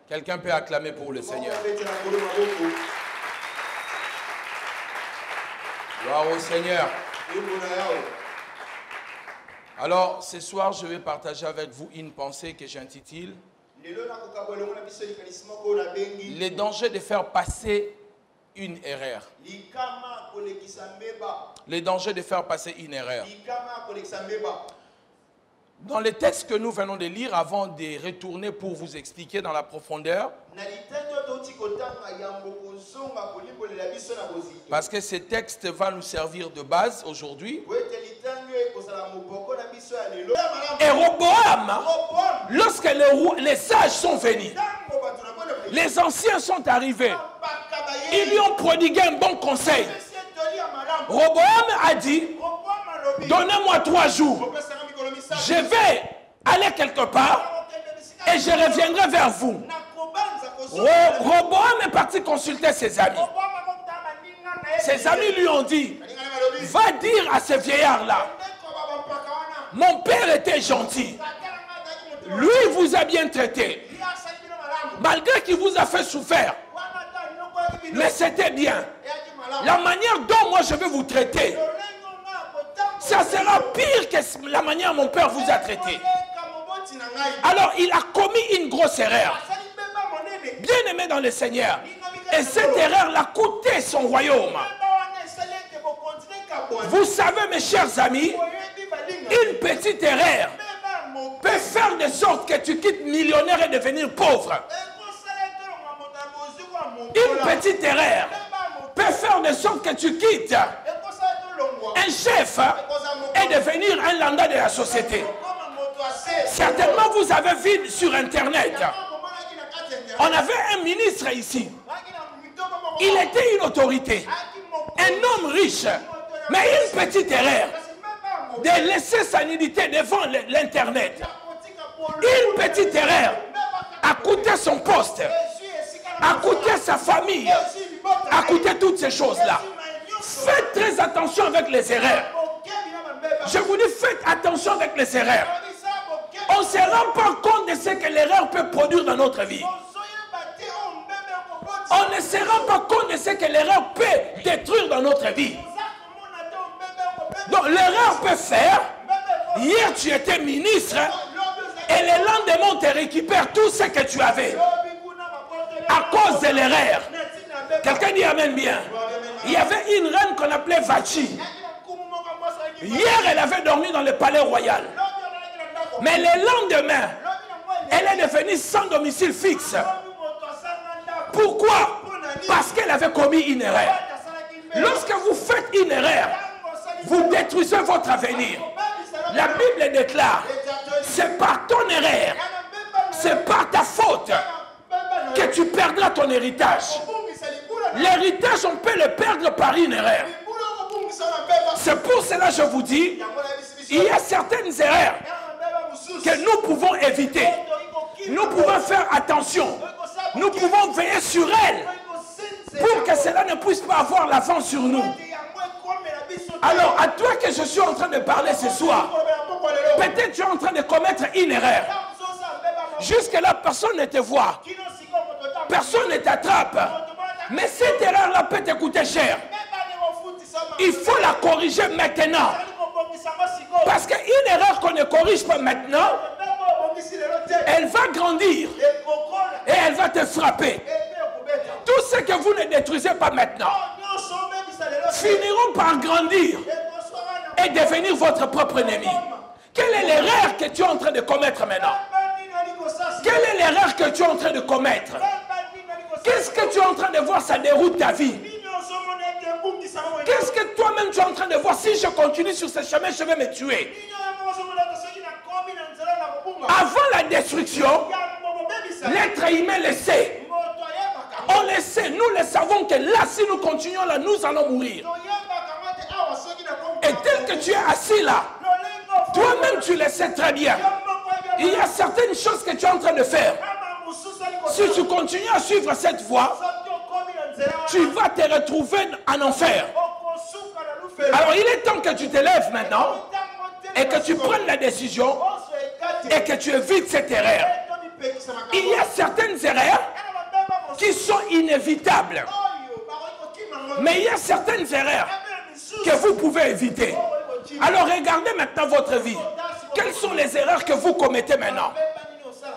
Quelqu'un peut acclamer pour le Seigneur. Gloire au Seigneur. Alors, ce soir, je vais partager avec vous une pensée que j'intitule les dangers de faire passer une erreur. Les dangers de faire passer une erreur. Dans les textes que nous venons de lire, avant de retourner pour vous expliquer dans la profondeur, parce que ces textes vont nous servir de base aujourd'hui. Et Roboam, lorsque les sages sont venus, les anciens sont arrivés, ils lui ont prodigué un bon conseil. Roboam a dit, donnez-moi 3 jours, je vais aller quelque part et je reviendrai vers vous. Roboam est parti consulter ses amis. Ses amis lui ont dit, va dire à ce vieillard-là, mon père était gentil. Lui vous a bien traité. Malgré qu'il vous a fait souffrir. Mais c'était bien. La manière dont moi je vais vous traiter, ça sera pire que la manière dont mon père vous a traité. Alors il a commis une grosse erreur. Bien aimé dans le Seigneur. Et cette erreur l'a coûté son royaume. Vous savez mes chers amis, une petite erreur peut faire de sorte que tu quittes millionnaire et devenir pauvre. Une petite erreur peut faire de sorte que tu quittes un chef et devenir un lambda de la société. Certainement vous avez vu sur internet, on avait un ministre ici. Il était une autorité, un homme riche, mais une petite erreur de laisser sa nudité devant l'internet. Une petite erreur a coûté son poste, a coûté sa famille, a coûté toutes ces choses-là. Faites très attention avec les erreurs. Je vous dis, faites attention avec les erreurs. On ne se rend pas compte de ce que l'erreur peut produire dans notre vie. On ne se rend pas compte de ce que l'erreur peut détruire dans notre vie. Donc l'erreur peut faire, hier tu étais ministre et le lendemain on te récupère tout ce que tu avais. À cause de l'erreur. Quelqu'un dit amen bien. Il y avait une reine qu'on appelait Vachi. Hier elle avait dormi dans le palais royal. Mais le lendemain, elle est devenue sans domicile fixe. Pourquoi? Parce qu'elle avait commis une erreur. Lorsque vous faites une erreur, vous détruisez votre avenir. La Bible déclare, c'est par ton erreur, c'est par ta faute que tu perdras ton héritage. L'héritage, on peut le perdre par une erreur. C'est pour cela que je vous dis, il y a certaines erreurs que nous pouvons éviter. Nous pouvons faire attention. Nous pouvons veiller sur elles pour que cela ne puisse pas avoir l'avance sur nous. Alors, à toi que je suis en train de parler ce soir, peut-être tu es en train de commettre une erreur. Jusque-là, personne ne te voit. Personne ne t'attrape. Mais cette erreur-là peut te coûter cher. Il faut la corriger maintenant. Parce qu'une erreur qu'on ne corrige pas maintenant, elle va grandir et elle va te frapper. Tout ce que vous ne détruisez pas maintenant finiront par grandir et devenir votre propre ennemi. Quelle est l'erreur que tu es en train de commettre maintenant? Quelle est l'erreur que tu es en train de commettre? Qu'est-ce que tu es en train de voir, ça déroute ta vie? Qu'est-ce que toi-même tu es en train de voir? Si je continue sur ce chemin, je vais me tuer. Avant la destruction, l'être humain le sait. On le sait, nous le savons que là, si nous continuons là, nous allons mourir. Et tel que tu es assis là, toi-même tu le sais très bien. Il y a certaines choses que tu es en train de faire. Si tu continues à suivre cette voie, tu vas te retrouver en enfer. Alors il est temps que tu te lèves maintenant et que tu prennes la décision et que tu évites cette erreur. Il y a certaines erreurs qui sont inévitables. Mais il y a certaines erreurs que vous pouvez éviter. Alors regardez maintenant votre vie. Quelles sont les erreurs que vous commettez maintenant?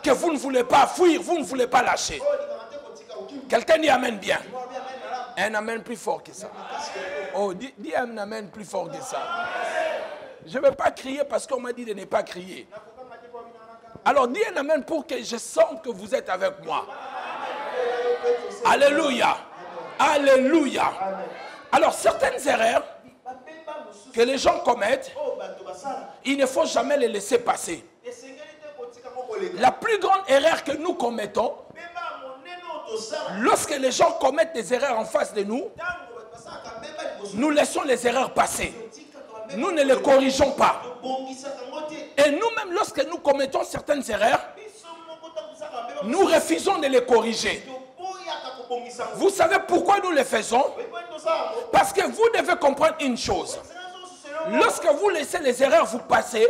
Que vous ne voulez pas fuir, vous ne voulez pas lâcher. Quelqu'un dit amen bien. Un amen plus fort que ça. Oh, dis un amen plus fort que ça. Je ne vais pas crier parce qu'on m'a dit de ne pas crier. Alors dis un amen pour que je sente que vous êtes avec moi. Alléluia. Alléluia. Alors certaines erreurs que les gens commettent, il ne faut jamais les laisser passer. La plus grande erreur que nous commettons, lorsque les gens commettent des erreurs en face de nous, nous laissons les erreurs passer. Nous ne les corrigeons pas. Et nous-mêmes, lorsque nous commettons certaines erreurs, nous refusons de les corriger. Vous savez pourquoi nous les faisons? Parce que vous devez comprendre une chose. Lorsque vous laissez les erreurs vous passer,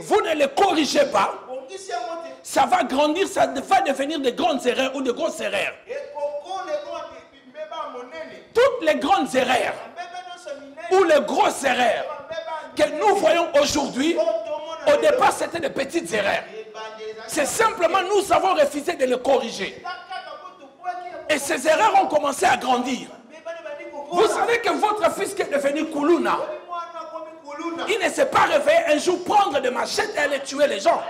vous ne les corrigez pas, ça va grandir, ça va devenir de grandes erreurs ou de grosses erreurs. Toutes les grandes erreurs ou les grosses erreurs que nous voyons aujourd'hui, au départ c'était de petites erreurs. C'est simplement nous avons refusé de les corriger. Et ces erreurs ont commencé à grandir. Vous savez que votre fils qui est devenu Kuluna, il ne s'est pas réveillé un jour prendre des machettes et aller tuer les gens.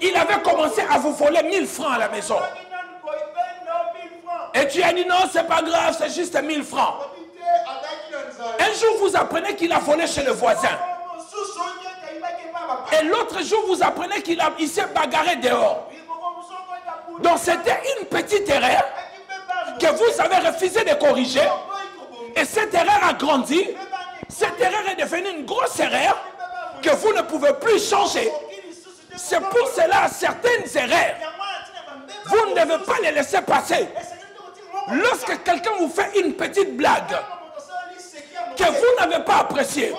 Il avait commencé à vous voler 1000 francs à la maison. Et tu as dit non, c'est pas grave, c'est juste 1000 francs. Un jour, vous apprenez qu'il a volé chez le voisin. Et l'autre jour, vous apprenez qu'il s'est bagarré dehors. Donc c'était une petite erreur que vous avez refusé de corriger. Et cette erreur a grandi. Cette erreur est devenue une grosse erreur que vous ne pouvez plus changer. C'est pour cela certaines erreurs, vous ne devez pas les laisser passer. Lorsque quelqu'un vous fait une petite blague que vous n'avez pas appréciée,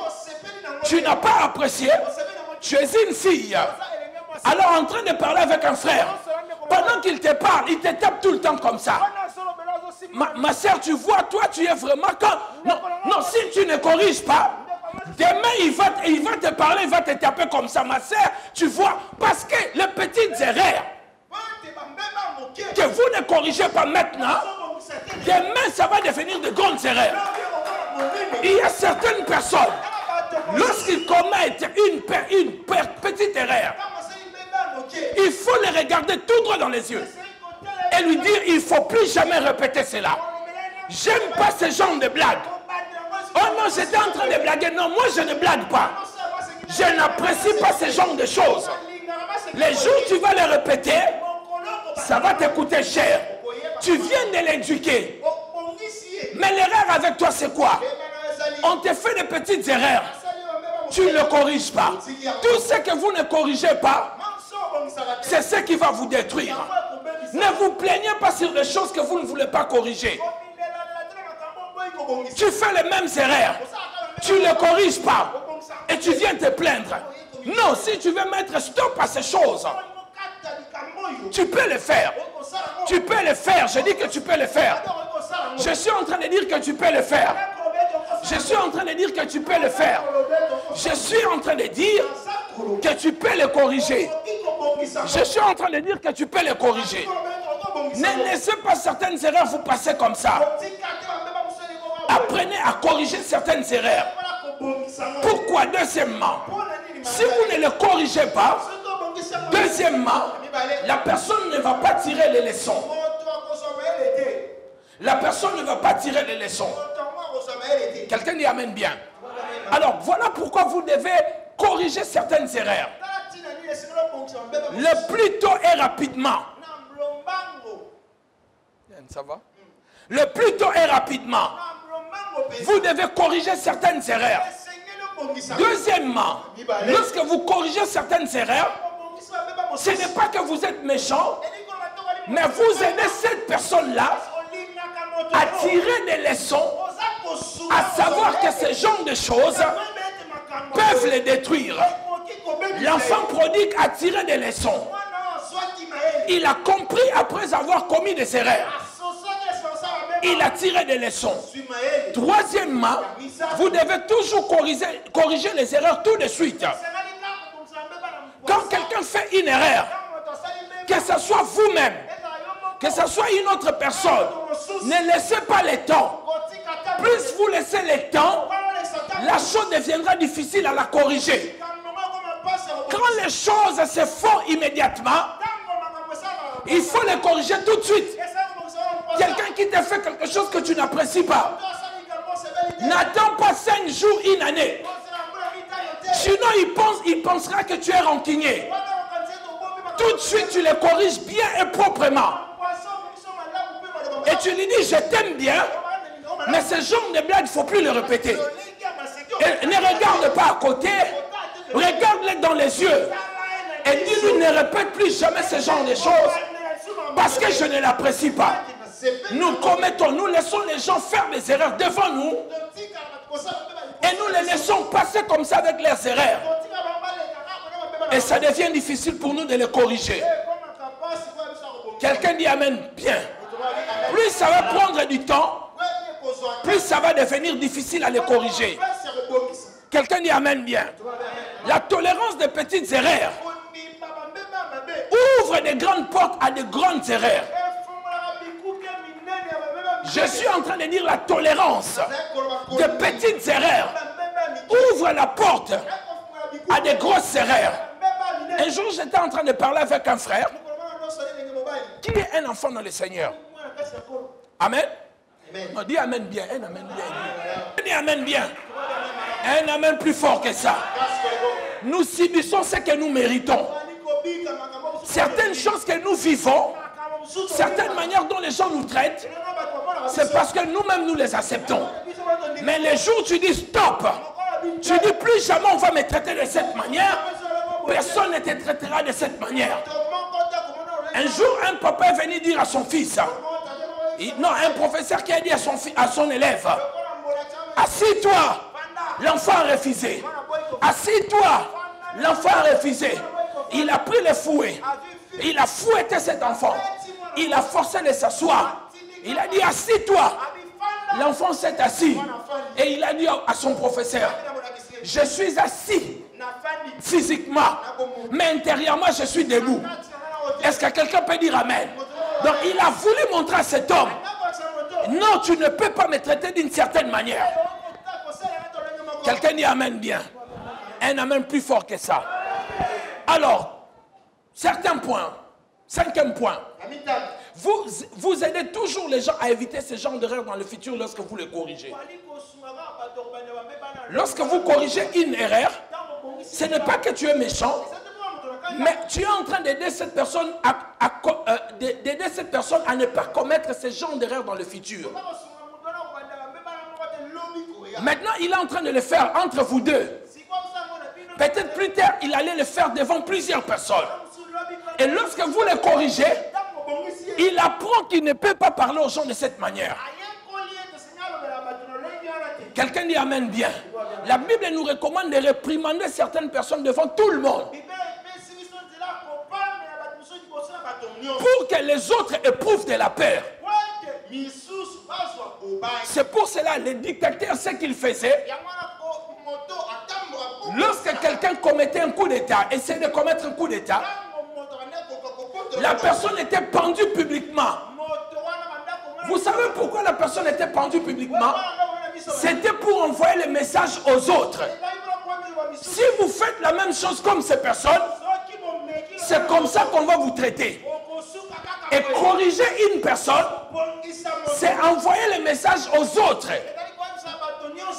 tu n'as pas apprécié, tu es une fille, alors en train de parler avec un frère, pendant qu'il te parle, il te tape tout le temps comme ça. Ma soeur, tu vois, toi, tu es vraiment quand... Non, si tu ne corriges pas, demain, il va te parler, il va te taper comme ça. Ma soeur, tu vois, parce que les petites erreurs que vous ne corrigez pas maintenant, demain, ça va devenir de grandes erreurs. Il y a certaines personnes, lorsqu'ils commettent une petite erreur, il faut les regarder tout droit dans les yeux et lui dire, il ne faut plus jamais répéter cela. J'aime pas ce genre de blague. Oh non, j'étais en train de blaguer. Non, moi je ne blague pas. Je n'apprécie pas ce genre de choses. Les jours où tu vas les répéter, ça va te coûter cher. Tu viens de l'éduquer. Mais l'erreur avec toi, c'est quoi? On te fait des petites erreurs. Tu ne le corriges pas. Tout ce que vous ne corrigez pas, c'est ce qui va vous détruire. Ne vous plaignez pas sur les choses que vous ne voulez pas corriger. Tu fais les mêmes erreurs. Tu ne les corriges pas. Et tu viens te plaindre. Non, si tu veux mettre stop à ces choses, tu peux le faire. Tu peux le faire. Je dis que tu peux le faire. Je suis en train de dire que tu peux le faire. Je suis en train de dire que tu peux le faire. Je suis en train de dire que tu peux le corriger. Je suis en train de dire que tu peux le corriger. Ne laissez pas certaines erreurs vous passer comme ça. Apprenez à corriger certaines erreurs. Pourquoi? Deuxièmement, si vous ne les corrigez pas, deuxièmement, la personne ne va pas tirer les leçons. La personne ne va pas tirer les leçons. Quelqu'un dit amen bien. Alors voilà pourquoi vous devez corriger certaines erreurs. Le plus tôt et rapidement. Ça va? Le plus tôt et rapidement. Vous devez corriger certaines erreurs. Deuxièmement, lorsque vous corrigez certaines erreurs, ce n'est pas que vous êtes méchant, mais vous aidez cette personne-là à tirer des leçons, à savoir que ce genre de choses peuvent les détruire. L'enfant prodigue a tiré des leçons. Il a compris après avoir commis des erreurs. Il a tiré des leçons. Troisièmement, vous devez toujours corriger les erreurs tout de suite. Quand quelqu'un fait une erreur, que ce soit vous-même, que ce soit une autre personne, ne laissez pas le temps. Plus vous laissez le temps, la chose deviendra difficile à la corriger. Quand les choses se font immédiatement, il faut les corriger tout de suite. Quelqu'un qui te fait quelque chose que tu n'apprécies pas, n'attends pas 5 jours, une année. Sinon, il pensera que tu es rancunier. Tout de suite, tu les corriges bien et proprement. Et tu lui dis, je t'aime bien, mais ce genre de blague, il ne faut plus le répéter. Et ne regarde pas à côté, regarde-les dans les yeux. Et dis-lui, ne répète plus jamais ce genre de choses, parce que je ne l'apprécie pas. Nous commettons, nous laissons les gens faire des erreurs devant nous, et nous les laissons passer comme ça avec leurs erreurs. Et ça devient difficile pour nous de les corriger. Quelqu'un dit amen bien. Plus ça va prendre du temps, plus ça va devenir difficile à les corriger. Quelqu'un dit amen bien. La tolérance des petites erreurs ouvre des grandes portes à de grandes erreurs. Je suis en train de dire la tolérance de petites erreurs ouvre la porte à de grosses erreurs. Un jour, j'étais en train de parler avec un frère qui est un enfant dans le Seigneur. Amen. On dit amen bien. Un amen bien. Dis amen bien. Un amen plus fort que ça. Nous subissons ce que nous méritons. Certaines choses que nous vivons, certaines manières dont les gens nous traitent, c'est parce que nous-mêmes nous les acceptons. Mais les jours où tu dis stop, tu dis plus jamais on va me traiter de cette manière, personne ne te traitera de cette manière. Un jour, un papa est venu dire à son fils, non, un professeur qui a dit à son élève, assis-toi, l'enfant a refusé. Assis-toi, l'enfant a refusé. Il a pris le fouet, il a fouetté cet enfant, il a forcé de s'asseoir. Il a dit assis-toi. L'enfant s'est assis et il a dit à son professeur, je suis assis physiquement, mais intérieurement je suis debout. Est-ce que quelqu'un peut dire amen? Donc il a voulu montrer à cet homme, non, tu ne peux pas me traiter d'une certaine manière. Quelqu'un dit amen bien. Un amen plus fort que ça. Alors, certains points, 5e point. Vous aidez toujours les gens à éviter ce genre d'erreur dans le futur lorsque vous les corrigez. Lorsque vous corrigez une erreur, ce n'est pas que tu es méchant, mais tu es en train d'aider cette personne à ne pas commettre ce genre d'erreur dans le futur. Maintenant, il est en train de le faire entre vous deux. Peut-être plus tard, il allait le faire devant plusieurs personnes. Et lorsque vous les corrigez, il apprend qu'il ne peut pas parler aux gens de cette manière. Quelqu'un dit amen bien. La Bible nous recommande de réprimander certaines personnes devant tout le monde, pour que les autres éprouvent de la peur. C'est pour cela les dictateurs, ce qu'ils faisaient, lorsque quelqu'un commettait un coup d'État, essayait de commettre un coup d'État, la personne était pendue publiquement. Vous savez pourquoi la personne était pendue publiquement? C'était pour envoyer le message aux autres. Si vous faites la même chose comme ces personnes, c'est comme ça qu'on va vous traiter. Et corriger une personne, c'est envoyer le message aux autres,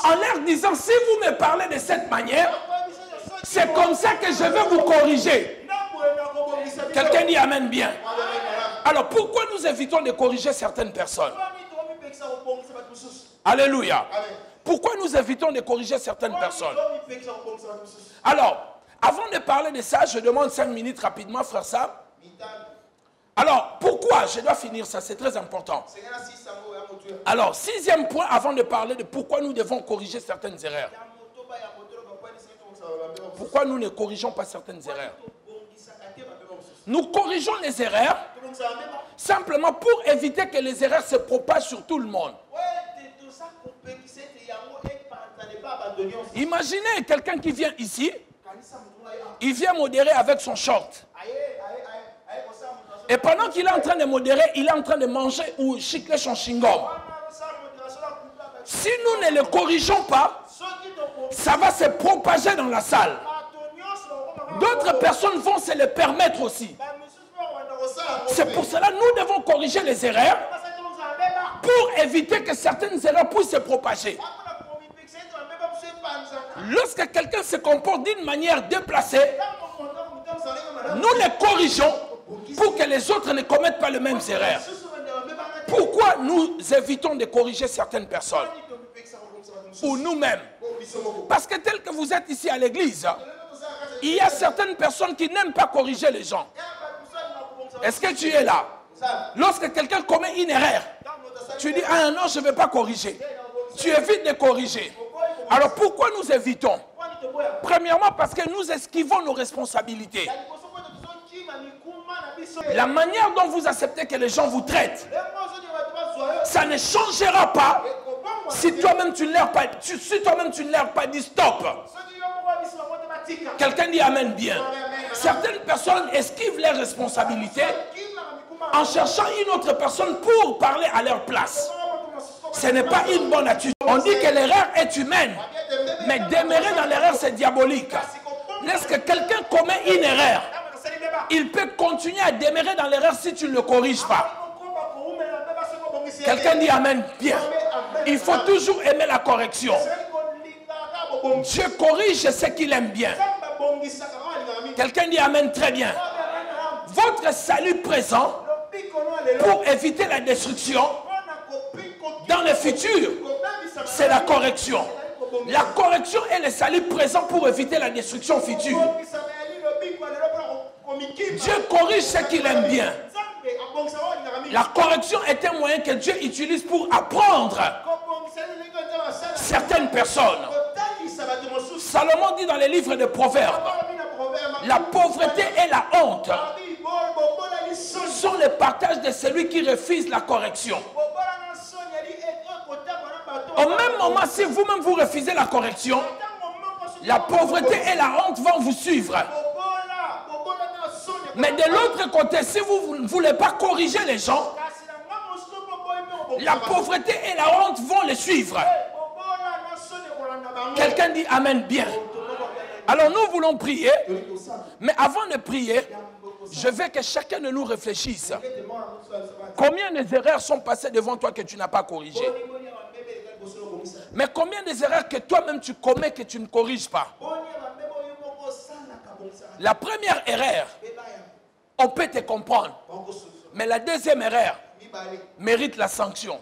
en leur disant, si vous me parlez de cette manière, c'est comme ça que je vais vous corriger. Quelqu'un dit amen bien. Alors pourquoi nous évitons de corriger certaines personnes? Alléluia. Pourquoi nous évitons de corriger certaines personnes? Alors, avant de parler de ça, je demande 5 minutes rapidement, frère Sam. Alors, pourquoi? Je dois finir ça, c'est très important. Alors, 6e point, avant de parler de pourquoi nous devons corriger certaines erreurs. Pourquoi nous ne corrigeons pas certaines erreurs? Nous corrigeons les erreurs simplement pour éviter que les erreurs se propagent sur tout le monde. Imaginez quelqu'un qui vient ici, il vient modérer avec son short. Et pendant qu'il est en train de modérer, il est en train de manger ou chicler son chewing-gum. Si nous ne le corrigeons pas, ça va se propager dans la salle. D'autres personnes vont se le permettre aussi. C'est pour cela que nous devons corriger les erreurs pour éviter que certaines erreurs puissent se propager. Lorsque quelqu'un se comporte d'une manière déplacée, nous les corrigeons pour que les autres ne commettent pas les mêmes erreurs. Pourquoi nous évitons de corriger certaines personnes? Ou nous-mêmes? Parce que tel que vous êtes ici à l'église, il y a certaines personnes qui n'aiment pas corriger les gens. Est-ce que tu es là? Lorsque quelqu'un commet une erreur, tu dis, ah non, je ne vais pas corriger. Tu évites de corriger. Alors pourquoi nous évitons? Premièrement, parce que nous esquivons nos responsabilités. La manière dont vous acceptez que les gens vous traitent, ça ne changera pas si toi-même tu ne leur pas, pas dit stop. Quelqu'un dit amen bien. Certaines personnes esquivent leurs responsabilités en cherchant une autre personne pour parler à leur place. Ce n'est pas une bonne attitude. On dit que l'erreur est humaine, mais demeurer dans l'erreur, c'est diabolique. Lorsque quelqu'un commet une erreur, il peut continuer à demeurer dans l'erreur si tu ne le corriges pas. Quelqu'un dit amen bien. Il faut toujours aimer la correction. Dieu corrige ce qu'il aime bien. Quelqu'un dit amen très bien. Votre salut présent pour éviter la destruction dans le futur, c'est la correction. La correction est le salut présent pour éviter la destruction future. Dieu corrige ce qu'il aime bien. La correction est un moyen que Dieu utilise pour apprendre certaines personnes. Salomon dit dans les livres de Proverbes, la pauvreté et la honte sont le partage de celui qui refuse la correction. Au même moment, si vous-même vous refusez la correction, la pauvreté et la honte vont vous suivre. Mais de l'autre côté, si vous ne voulez pas corriger les gens, la pauvreté et la honte vont les suivre. Quelqu'un dit amen bien. Alors nous voulons prier, mais avant de prier, je veux que chacun de nous réfléchisse. Combien d'erreurs sont passées devant toi que tu n'as pas corrigées? Mais combien d'erreurs que toi-même tu commets que tu ne corriges pas? La première erreur, on peut te comprendre. Mais la deuxième erreur mérite la sanction.